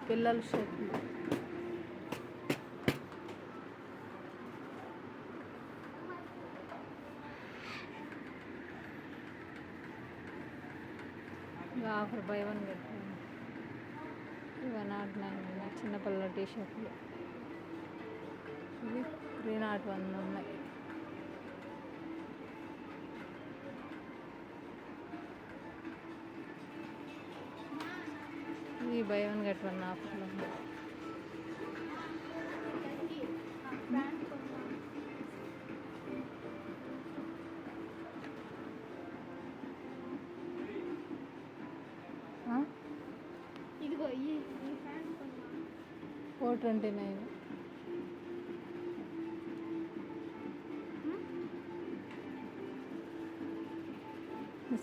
పిల్లల షర్ట్లు. Offer buy one get one. ఇవన్నీ ఆడినాయి చిన్నపిల్లల టీ షర్ట్లు. ఇవి 301 ఉన్నాయి. ఇవి బై వన్ గెట్ వన్ ఆఫర్లో ఉన్నాయి. ఇదిగో ఈ 429.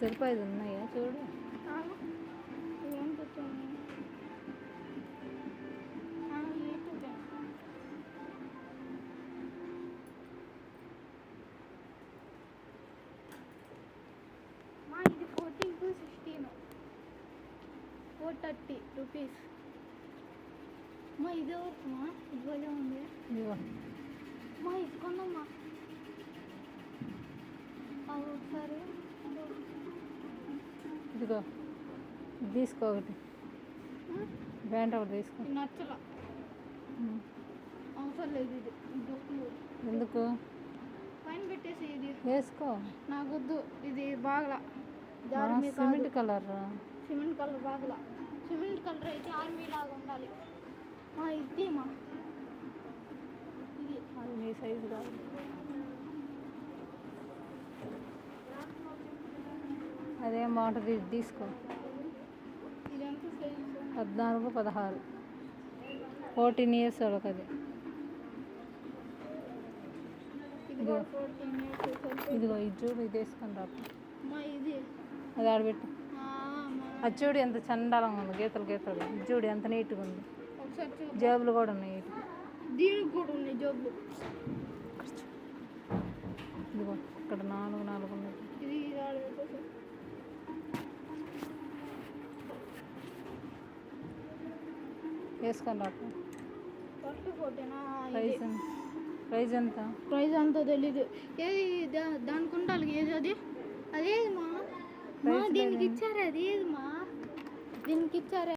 సరిపోయేది ఉన్నాయా చూడు. ఇది 14 to 16, 430 రూపీస్. మా ఇది ఎవరికమ్మా? ఇది భలే ఉంది. ఇదిగో మా ఇది కొన్నమ్మా. ఒకసారి ఇదిగో తీసుకో ఒకటి. ప్యాంట్ ఒకటి తీసుకో. నచ్చల, అవసరం లేదు. ఇది డొక్కులు ఎందుకు? పైన పెట్టేసి ఇది వేసుకో. నాకొద్దు, ఇది బాగలా. Cement colour. సిమెంట్ కలర్ బాగలా. సిమెంట్ కలర్ అయితే ఆర్మీ లాగా ఉండాలి. ఇది మా ఇది అది నీ సైజు కాదు. అదేం బాగుంటుంది, ఇది తీసుకో. ఇది ఎంత సైజు? 14, 16, 14 years వాళ్ళకి. అది ఇదిగో 14 years. ఇదిగో ఇది చూడు, ఇది వేసుకొని రా. ఇది అది ఆడబెట్టు. అది చూడు ఎంత చండాలంగా ఉంది, గీతలు గీతలు. ఇది చూడు ఎంత నీట్గా ఉంది. జేబులు కూడా ఉన్నాయి. దీనికి కూడా ఉన్నాయి జేబులు. ఇదిగో ఇక్కడ 4 ఉన్నాయి. ఇది వేసుకొని రా. ప్రైజ్ ఎంత? ప్రైజ్ అంతా తెలీదు. ఏది దానికి ఉండాలి. ఏది అది? అదేది మా దీనికి ఇచ్చారా? అది ఏది మా దీనికి ఇచ్చారా?